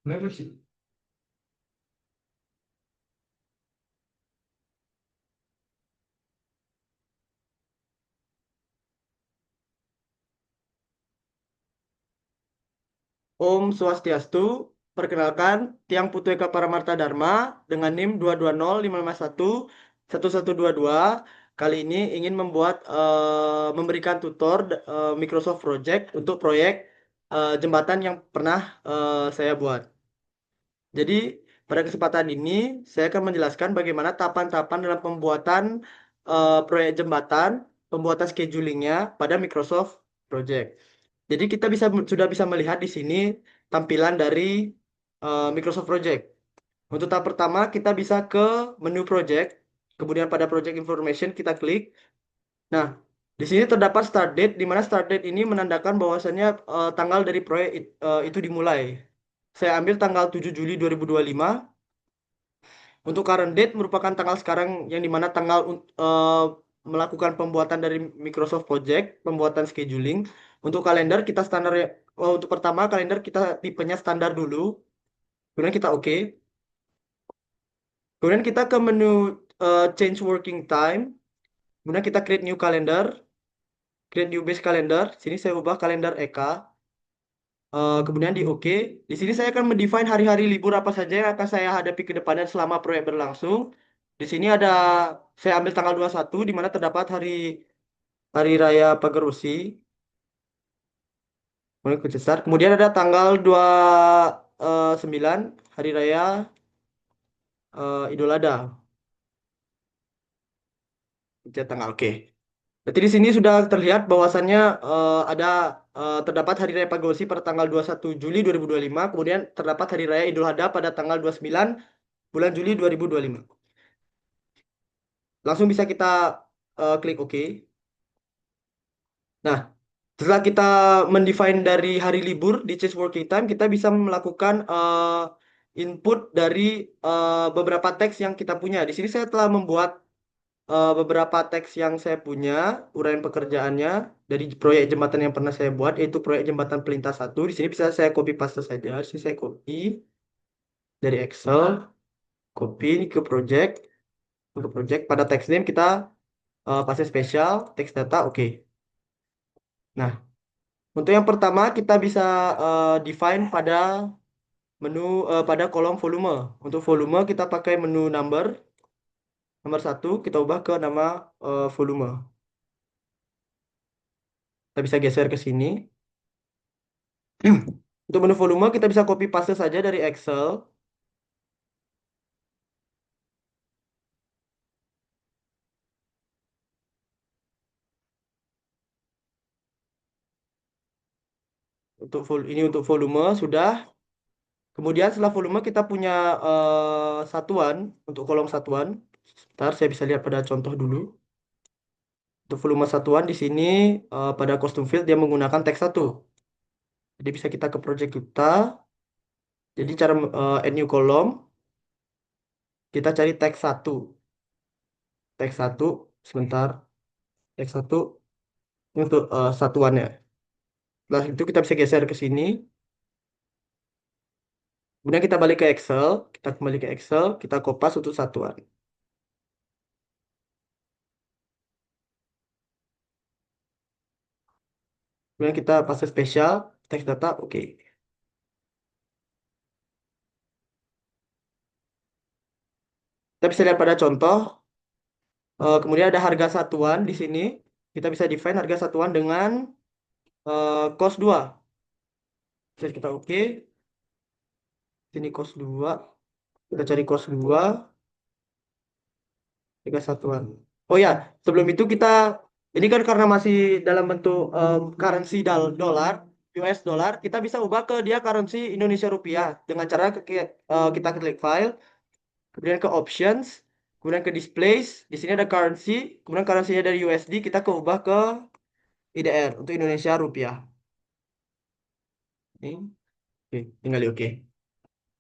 Kenapa sih? Om Swastiastu, perkenalkan Tiang Putu Eka Paramarta Dharma dengan NIM 22055111122. Kali ini ingin memberikan Microsoft Project untuk proyek jembatan yang pernah saya buat. Jadi, pada kesempatan ini saya akan menjelaskan bagaimana tahapan-tahapan dalam pembuatan proyek jembatan, pembuatan schedulingnya pada Microsoft Project. Jadi kita sudah bisa melihat di sini tampilan dari Microsoft Project. Untuk tahap pertama kita bisa ke menu Project, kemudian pada Project Information kita klik. Nah, di sini terdapat start date, di mana start date ini menandakan bahwasannya tanggal dari proyek itu dimulai. Saya ambil tanggal 7 Juli 2025. Untuk current date merupakan tanggal sekarang yang dimana melakukan pembuatan dari Microsoft Project, pembuatan scheduling. Untuk kalender kita standar untuk pertama kalender kita tipenya standar dulu, kemudian kita oke. Kemudian kita ke menu change working time, kemudian kita create new calendar, create new base calendar. Sini saya ubah kalender EK. Kemudian di oke. Di sini saya akan mendefine hari-hari libur apa saja yang akan saya hadapi ke depannya selama proyek berlangsung. Di sini saya ambil tanggal 21 di mana terdapat hari Hari Raya Pagerusi, kemudian Kucesar. Kemudian ada tanggal 29 Hari Raya Idul Adha. Pencet tanggal oke. Berarti di sini sudah terlihat bahwasannya terdapat Hari Raya Pagerusi pada tanggal 21 Juli 2025, kemudian terdapat Hari Raya Idul Adha pada tanggal 29 bulan Juli 2025. Langsung bisa kita klik OK. Nah, setelah kita mendefine dari hari libur di change working time, kita bisa melakukan input dari beberapa teks yang kita punya. Di sini saya telah membuat beberapa teks yang saya punya, uraian pekerjaannya dari proyek jembatan yang pernah saya buat, yaitu proyek jembatan pelintas satu. Di sini bisa saya copy paste saja. Di sini saya copy dari Excel, copy ke project. Untuk project pada text name kita paste spesial, text data, oke. Nah, untuk yang pertama kita bisa define pada kolom volume. Untuk volume kita pakai menu nomor satu kita ubah ke nama volume. Kita bisa geser ke sini. Untuk menu volume kita bisa copy paste saja dari Excel. Ini untuk volume sudah. Kemudian setelah volume kita punya satuan untuk kolom satuan. Sebentar saya bisa lihat pada contoh dulu. Untuk volume satuan di sini pada custom field dia menggunakan teks satu. Jadi bisa kita ke project kita. Jadi cara add new column, kita cari teks satu. Teks satu, sebentar. Teks satu ini untuk satuannya. Setelah itu kita bisa geser ke sini. Kemudian kita balik ke Excel. Kita kembali ke Excel, kita kopas untuk satuan. Kemudian kita paste spesial, teks data, oke. Kita bisa lihat pada contoh. Kemudian ada harga satuan di sini. Kita bisa define harga satuan dengan cost 2. Bisa kita oke. Sini cost 2. Kita cari cost 2. Harga satuan. Oh ya, sebelum itu ini kan karena masih dalam bentuk currency dolar, US dollar, kita bisa ubah ke dia currency Indonesia rupiah dengan cara kita klik file, kemudian ke options, kemudian ke displays, di sini ada currency, kemudian currency-nya dari USD kita ke ubah ke IDR untuk Indonesia rupiah. Ini, oke, tinggal di oke.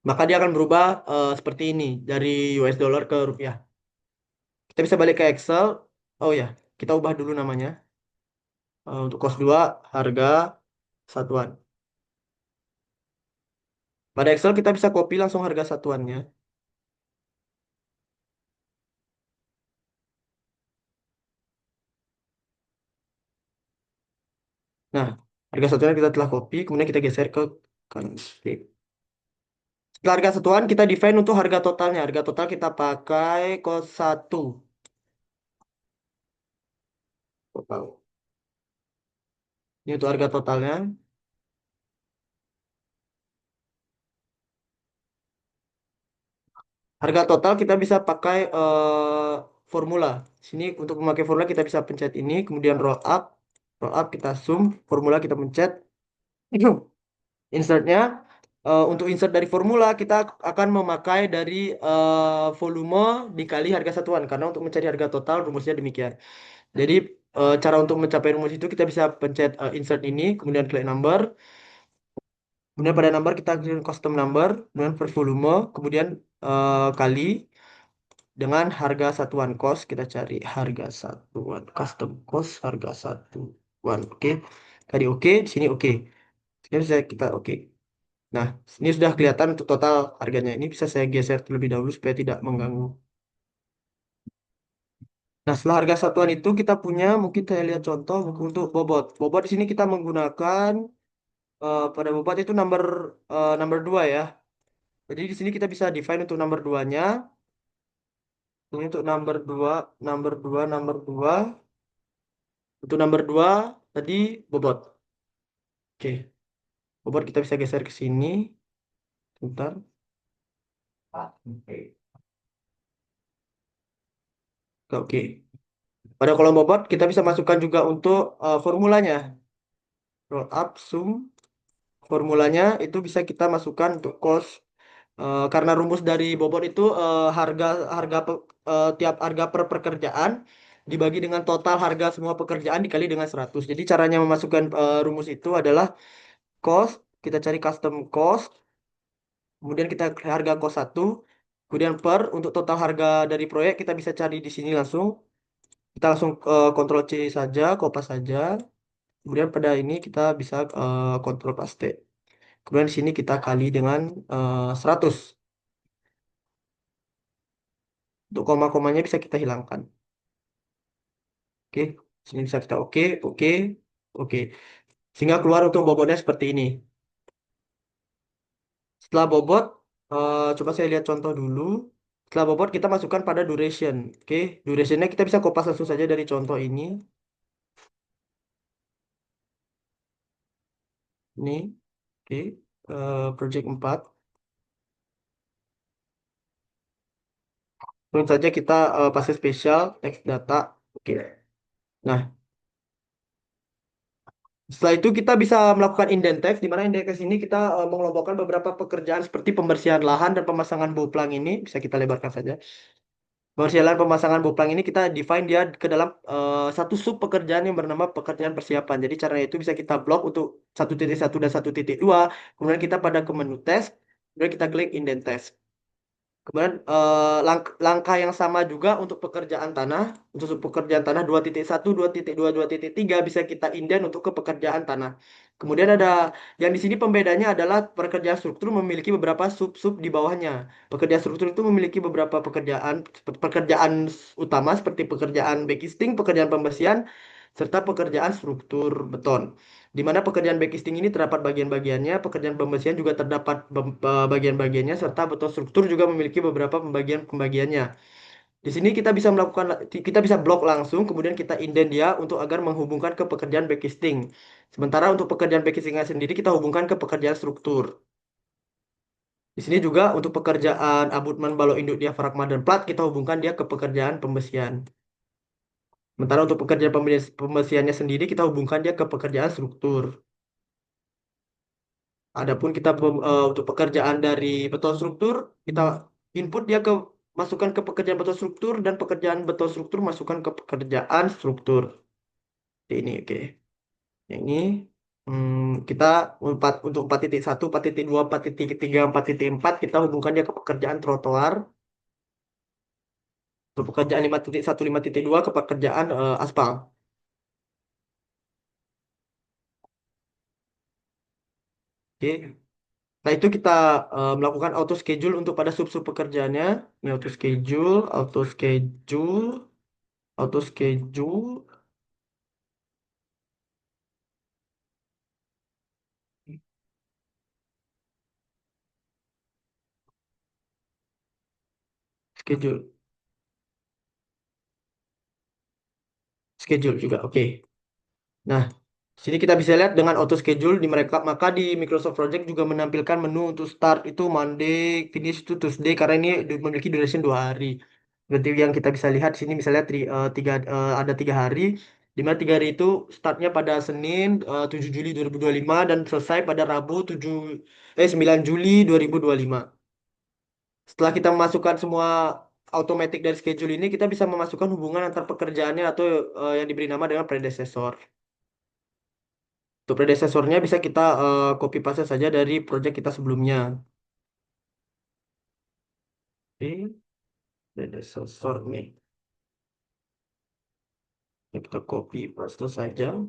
Maka dia akan berubah seperti ini dari US dollar ke rupiah. Kita bisa balik ke Excel. Oh ya, kita ubah dulu namanya. Untuk cost 2 harga satuan. Pada Excel kita bisa copy langsung harga satuannya. Nah, harga satuan kita telah copy, kemudian kita geser ke kanan. Oke. Setelah harga satuan, kita define untuk harga totalnya. Harga total kita pakai kos 1. Total. Ini untuk harga totalnya. Harga total kita bisa pakai formula. Sini untuk memakai formula kita bisa pencet ini, kemudian roll up. Roll up kita zoom, formula kita pencet. Insertnya, untuk insert dari formula kita akan memakai dari volume dikali harga satuan. Karena untuk mencari harga total rumusnya demikian. Jadi cara untuk mencapai rumus itu kita bisa pencet insert ini, kemudian klik number. Kemudian pada number kita klik custom number, kemudian per volume, kemudian kali dengan harga satuan cost. Kita cari harga satuan custom cost harga satuan. Oke. Tadi oke, di sini oke. Sekarang saya kita oke. Nah, ini sudah kelihatan untuk total harganya. Ini bisa saya geser terlebih dahulu supaya tidak mengganggu. Nah, setelah harga satuan itu kita punya, mungkin saya lihat contoh untuk bobot. Bobot di sini kita menggunakan pada bobot itu number 2 ya. Jadi di sini kita bisa define untuk number 2-nya. Ini untuk number 2. Untuk number 2 tadi bobot. Oke, bobot kita bisa geser ke sini. Bentar. Oke. Pada kolom bobot kita bisa masukkan juga untuk formulanya. Roll up, zoom, formulanya itu bisa kita masukkan untuk cost. Karena rumus dari bobot itu harga harga tiap harga per pekerjaan dibagi dengan total harga semua pekerjaan dikali dengan 100. Jadi caranya memasukkan rumus itu adalah cost, kita cari custom cost, kemudian kita harga cost 1, kemudian per untuk total harga dari proyek kita bisa cari di sini langsung. Kita langsung Ctrl C saja, copy saja. Kemudian pada ini kita bisa Ctrl paste. Kemudian di sini kita kali dengan 100. Untuk koma-komanya bisa kita hilangkan. Oke, sini bisa kita oke, oke, oke. Sehingga keluar untuk bobotnya seperti ini. Setelah bobot, coba saya lihat contoh dulu. Setelah bobot kita masukkan pada duration. Oke, durationnya kita bisa kopas langsung saja dari contoh ini. Ini, oke, project 4. Tentu saja kita pasang spesial text data. Oke. Nah, setelah itu kita bisa melakukan indent text, di mana indent text ini kita mengelompokkan beberapa pekerjaan seperti pembersihan lahan dan pemasangan boplang ini. Bisa kita lebarkan saja. Pembersihan pemasangan boplang ini kita define dia ke dalam satu sub pekerjaan yang bernama pekerjaan persiapan. Jadi caranya itu bisa kita blok untuk 1.1 dan 1.2. Kemudian kita pada ke menu test, kemudian kita klik indent test. Kemudian langkah yang sama juga untuk pekerjaan tanah. Untuk pekerjaan tanah 2.1, 2.2, 2.3 bisa kita indent untuk ke pekerjaan tanah. Kemudian ada yang di sini pembedanya adalah pekerjaan struktur memiliki beberapa sub-sub di bawahnya. Pekerjaan struktur itu memiliki beberapa pekerjaan seperti pekerjaan utama seperti pekerjaan backisting, pekerjaan pembersihan, serta pekerjaan struktur beton. Di mana pekerjaan backisting ini terdapat bagian-bagiannya, pekerjaan pembersihan juga terdapat bagian-bagiannya, serta beton struktur juga memiliki beberapa pembagian-pembagiannya. Di sini kita bisa kita bisa blok langsung, kemudian kita indent dia untuk agar menghubungkan ke pekerjaan backisting. Sementara untuk pekerjaan backistingnya sendiri kita hubungkan ke pekerjaan struktur. Di sini juga untuk pekerjaan abutmen balok induk diafragma dan plat kita hubungkan dia ke pekerjaan pembersihan. Sementara untuk pekerjaan pembersihannya sendiri kita hubungkan dia ke pekerjaan struktur. Adapun kita untuk pekerjaan dari beton struktur, kita input dia ke masukkan ke pekerjaan beton struktur dan pekerjaan beton struktur masukkan ke pekerjaan struktur. Seperti ini, oke. Yang ini kita untuk 4.1, 4.2, 4.3, 4.4 kita hubungkan dia ke pekerjaan trotoar. Untuk pekerjaan 5.1, 5.2 ke pekerjaan aspal. Oke. Nah, itu kita melakukan auto schedule untuk pada sub-sub pekerjaannya. Ini auto schedule, schedule, schedule juga. Oke. Nah, sini kita bisa lihat dengan auto schedule di mereka, maka di Microsoft Project juga menampilkan menu untuk start itu Monday, finish itu Tuesday karena ini memiliki duration 2 hari. Berarti yang kita bisa lihat di sini misalnya ada 3 hari, di mana 3 hari itu startnya pada Senin 7 Juli 2025 dan selesai pada Rabu 9 Juli 2025. Setelah kita memasukkan semua automatic dari schedule ini, kita bisa memasukkan hubungan antar pekerjaannya atau yang diberi nama dengan predecessor. Untuk predecessornya bisa kita copy paste saja dari project kita sebelumnya. Oke, predecessor nih. Ya, kita copy paste saja.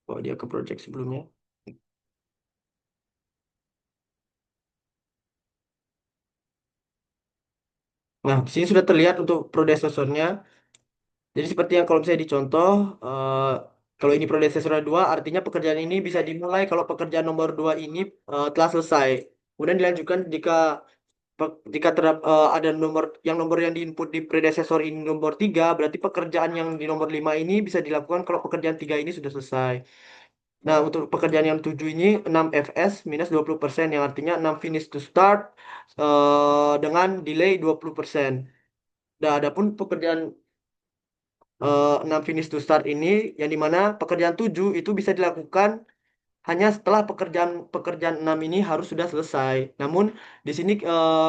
Bawa dia ke project sebelumnya. Nah, di sini sudah terlihat untuk predecessornya. Jadi seperti yang kalau misalnya dicontoh, kalau ini predecessor 2, artinya pekerjaan ini bisa dimulai kalau pekerjaan nomor 2 ini telah selesai. Kemudian dilanjutkan jika ada nomor yang diinput di predecessor ini nomor 3, berarti pekerjaan yang di nomor 5 ini bisa dilakukan kalau pekerjaan 3 ini sudah selesai. Nah, untuk pekerjaan yang 7 ini 6 FS minus 20%, yang artinya 6 finish to start dengan delay 20%. Nah, adapun pekerjaan 6 finish to start ini yang dimana pekerjaan 7 itu bisa dilakukan hanya setelah pekerjaan pekerjaan 6 ini harus sudah selesai. Namun di sini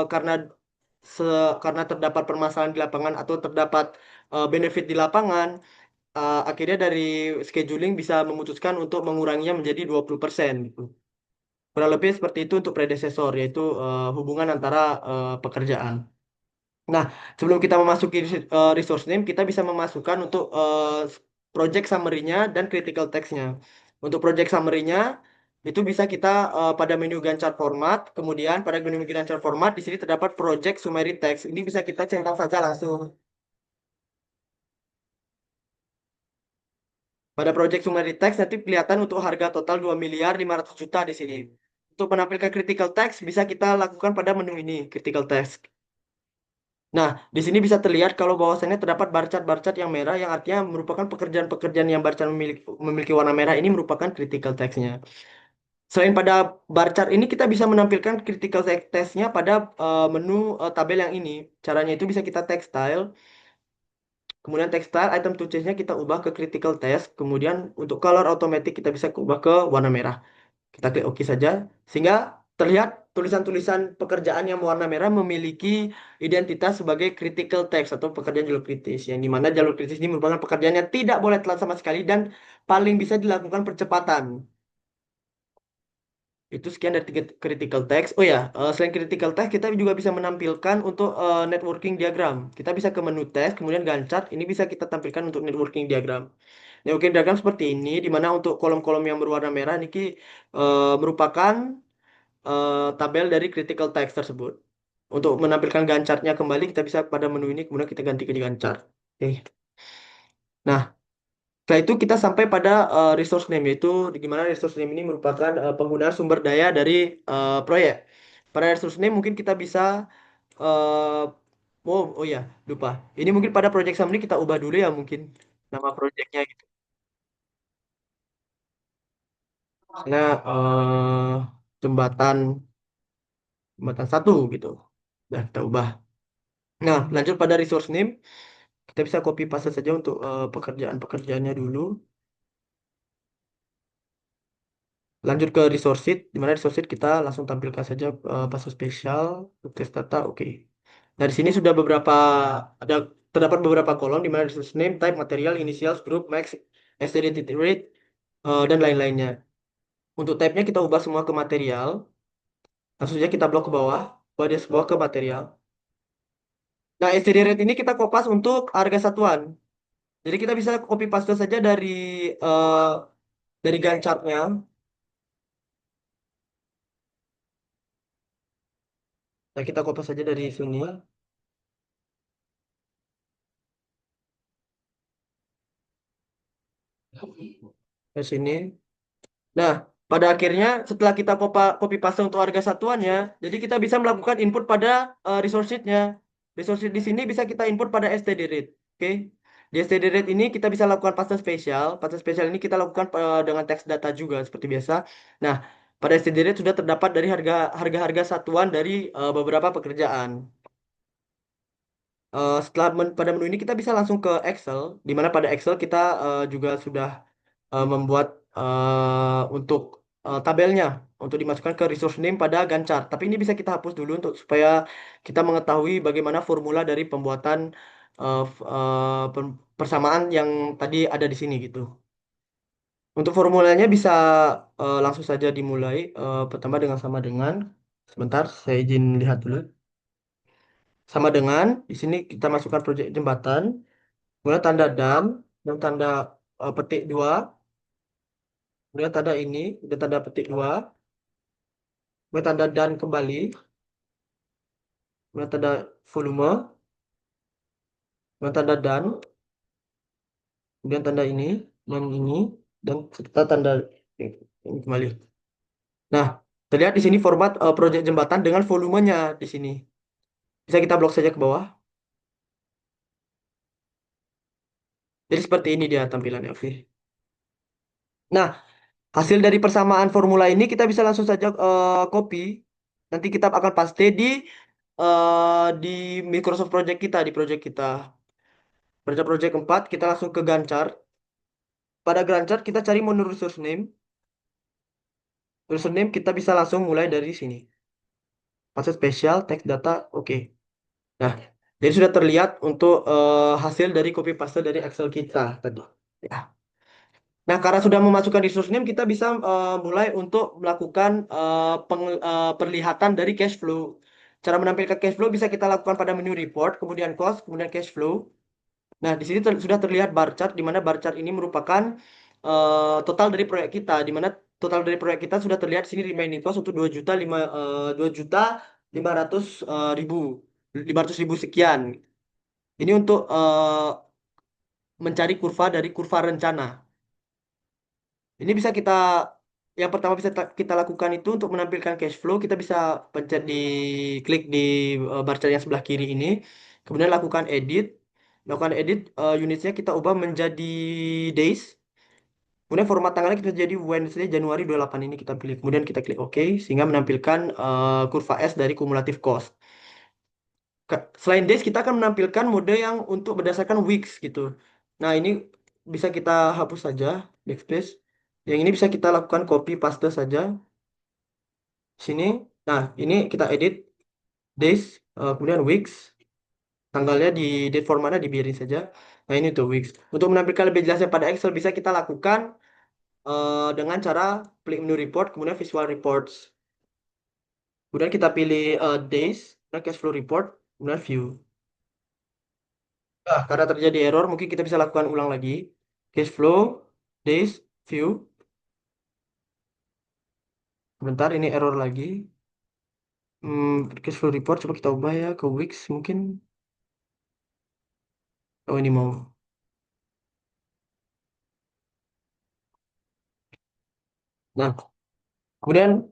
karena terdapat permasalahan di lapangan atau terdapat benefit di lapangan, akhirnya dari scheduling bisa memutuskan untuk menguranginya menjadi 20% gitu. Kurang lebih seperti itu untuk predecessor, yaitu hubungan antara pekerjaan. Nah, sebelum kita memasuki resource name, kita bisa memasukkan untuk project summary-nya dan critical text-nya. Untuk project summary-nya, itu bisa kita pada menu gancar format, kemudian pada menu gancar format, di sini terdapat project summary text. Ini bisa kita centang saja langsung. Pada project summary text, nanti kelihatan untuk harga total 2.500.000.000 di sini. Untuk menampilkan critical text, bisa kita lakukan pada menu ini, critical text. Nah, di sini bisa terlihat kalau bahwasannya terdapat barcat-barcat yang merah yang artinya merupakan pekerjaan-pekerjaan yang barcat memiliki warna merah ini merupakan critical text-nya. Selain pada barcat ini kita bisa menampilkan critical text-nya pada menu tabel yang ini. Caranya itu bisa kita textile, kemudian textile item to change-nya kita ubah ke critical text, kemudian untuk color automatic kita bisa ubah ke warna merah. Kita klik OK saja, sehingga terlihat tulisan-tulisan pekerjaan yang warna merah memiliki identitas sebagai critical text atau pekerjaan jalur kritis. Yang dimana jalur kritis ini merupakan pekerjaan yang tidak boleh telat sama sekali dan paling bisa dilakukan percepatan. Itu sekian dari tiga critical text. Oh ya, selain critical text, kita juga bisa menampilkan untuk networking diagram. Kita bisa ke menu text, kemudian Gantt chart. Ini bisa kita tampilkan untuk networking diagram. Networking diagram seperti ini, di mana untuk kolom-kolom yang berwarna merah ini merupakan tabel dari critical text tersebut. Untuk menampilkan Gantt chart-nya kembali, kita bisa pada menu ini, kemudian kita ganti ke Gantt chart. Oke. Nah, setelah itu kita sampai pada resource name, yaitu di mana resource name ini merupakan penggunaan sumber daya dari proyek. Pada resource name mungkin kita bisa, eh, oh ya, lupa. Ini mungkin pada project summary kita ubah dulu ya mungkin nama projectnya gitu. Nah, jembatan jembatan satu gitu. Nah, kita ubah. Nah, lanjut pada resource name. Kita bisa copy paste saja untuk pekerjaan-pekerjaannya dulu. Lanjut ke resource sheet, di mana resource sheet kita langsung tampilkan saja paste spesial, test data, oke. Dari sini sudah ada terdapat beberapa kolom di mana resource name, type, material, initials, group, max, estimated rate, dan lain-lainnya. Untuk type-nya kita ubah semua ke material. Langsung saja kita blok ke bawah, buat dia sebuah ke material. Nah, estimated rate ini kita kopas untuk harga satuan. Jadi kita bisa copy paste saja dari Gantt chart-nya. Nah, kita copy saja dari sini ke sini. Nah, pada akhirnya setelah kita copy paste untuk harga satuannya, jadi kita bisa melakukan input pada resource sheet-nya. Resource sheet di sini bisa kita input pada std rate. Oke. Di std rate ini kita bisa lakukan paste spesial. Paste spesial ini kita lakukan dengan teks data juga seperti biasa. Nah, pada std rate sudah terdapat dari harga-harga satuan dari beberapa pekerjaan. Setelah pada menu ini kita bisa langsung ke Excel, di mana pada Excel kita juga sudah membuat untuk tabelnya untuk dimasukkan ke resource name pada Gantt chart. Tapi ini bisa kita hapus dulu untuk supaya kita mengetahui bagaimana formula dari pembuatan persamaan yang tadi ada di sini gitu. Untuk formulanya bisa langsung saja dimulai. Pertama dengan sama dengan. Sebentar, saya izin lihat dulu. Sama dengan di sini kita masukkan proyek jembatan, kemudian tanda dan tanda petik dua, kemudian tanda ini dan tanda petik dua. Kemudian tanda dan kembali, kemudian tanda volume, kemudian tanda dan, kemudian tanda ini, dan serta tanda ini kembali. Nah, terlihat di sini format proyek jembatan dengan volumenya di sini. Bisa kita blok saja ke bawah. Jadi seperti ini dia tampilannya, oke. Nah, hasil dari persamaan formula ini kita bisa langsung saja copy. Nanti kita akan paste di Microsoft Project kita, di project kita. Pada project 4 kita langsung ke Gantt chart. Pada Gantt chart kita cari menu resource name. Username kita bisa langsung mulai dari sini. Password spesial, text data, oke. Nah, jadi sudah terlihat untuk hasil dari copy paste dari Excel kita tadi. Ya. Nah, karena sudah memasukkan resource name, kita bisa mulai untuk melakukan perlihatan dari cash flow. Cara menampilkan cash flow bisa kita lakukan pada menu report, kemudian cost, kemudian cash flow. Nah, di sini sudah terlihat bar chart, di mana bar chart ini merupakan total dari proyek kita, di mana total dari proyek kita sudah terlihat di sini remaining cost untuk 2.500.000 sekian. Ini untuk mencari kurva dari kurva rencana. Ini bisa kita yang pertama bisa kita lakukan itu untuk menampilkan cash flow, kita bisa pencet di klik di bar chart yang sebelah kiri ini, kemudian lakukan edit. Lakukan edit, unitnya kita ubah menjadi days. Kemudian format tanggalnya kita jadi Wednesday Januari 28 ini kita pilih. Kemudian kita klik OK sehingga menampilkan kurva S dari cumulative cost. Selain days kita akan menampilkan mode yang untuk berdasarkan weeks gitu. Nah, ini bisa kita hapus saja backspace. Yang ini bisa kita lakukan copy paste saja sini. Nah, ini kita edit days, kemudian weeks, tanggalnya di date formatnya dibiarin saja. Nah, ini untuk weeks. Untuk menampilkan lebih jelasnya pada Excel bisa kita lakukan dengan cara klik menu report, kemudian visual reports. Kemudian kita pilih days, dan cash flow report, kemudian view. Nah, karena terjadi error, mungkin kita bisa lakukan ulang lagi. Cash flow, days, view. Bentar, ini error lagi. Cash flow report, coba kita ubah ya ke weeks mungkin. Oh, ini mau. Nah, kemudian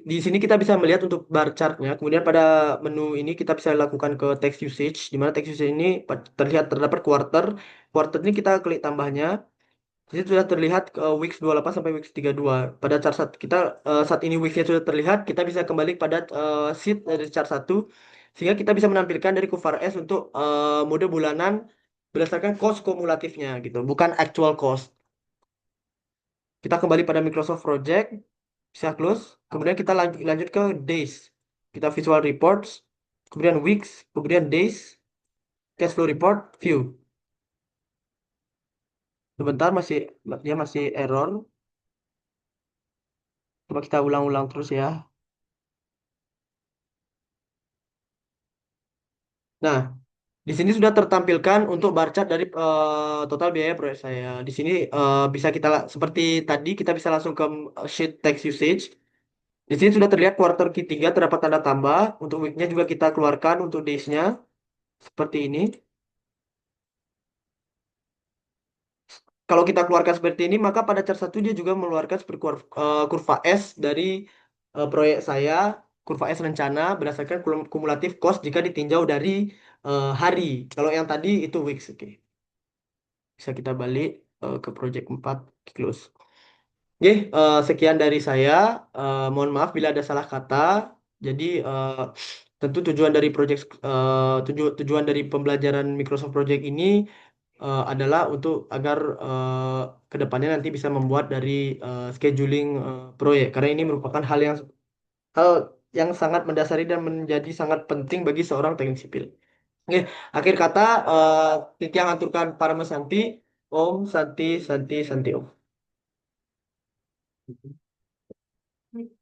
di sini kita bisa melihat untuk bar chartnya. Kemudian pada menu ini kita bisa lakukan ke text usage, di mana text usage ini terlihat terdapat quarter. Quarter ini kita klik tambahnya. Jadi sudah terlihat weeks 28 sampai weeks 32. Pada chart kita saat ini weeksnya sudah terlihat, kita bisa kembali pada sheet dari chart satu sehingga kita bisa menampilkan dari kurva S untuk mode bulanan berdasarkan cost kumulatifnya gitu, bukan actual cost. Kita kembali pada Microsoft Project, bisa close, kemudian kita lanjut ke days. Kita visual reports, kemudian weeks, kemudian days, cash flow report, view. Sebentar dia masih error. Coba kita ulang-ulang terus ya. Nah, di sini sudah tertampilkan untuk bar chart dari total biaya proyek saya. Di sini bisa kita seperti tadi kita bisa langsung ke sheet text usage. Di sini sudah terlihat kuartal ketiga terdapat tanda tambah. Untuk weeknya juga kita keluarkan untuk days-nya seperti ini. Kalau kita keluarkan seperti ini, maka pada chart satu dia juga mengeluarkan seperti kurva S dari proyek saya, kurva S rencana berdasarkan kumulatif cost jika ditinjau dari hari. Kalau yang tadi itu weeks, oke. Bisa kita balik ke project 4 close. Oke, sekian dari saya. Mohon maaf bila ada salah kata. Jadi tentu tujuan dari tujuan dari pembelajaran Microsoft Project ini adalah untuk agar kedepannya nanti bisa membuat dari scheduling proyek karena ini merupakan hal yang sangat mendasari dan menjadi sangat penting bagi seorang teknik sipil. Oke, akhir kata Titiang aturkan para Santi, Om Santi Santi Santi Om.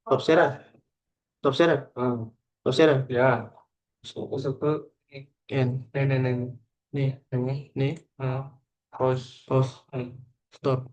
Top Sera, Top Sera, Top Sera. Ya, suku N. Nih, nih, pause, pause, stop.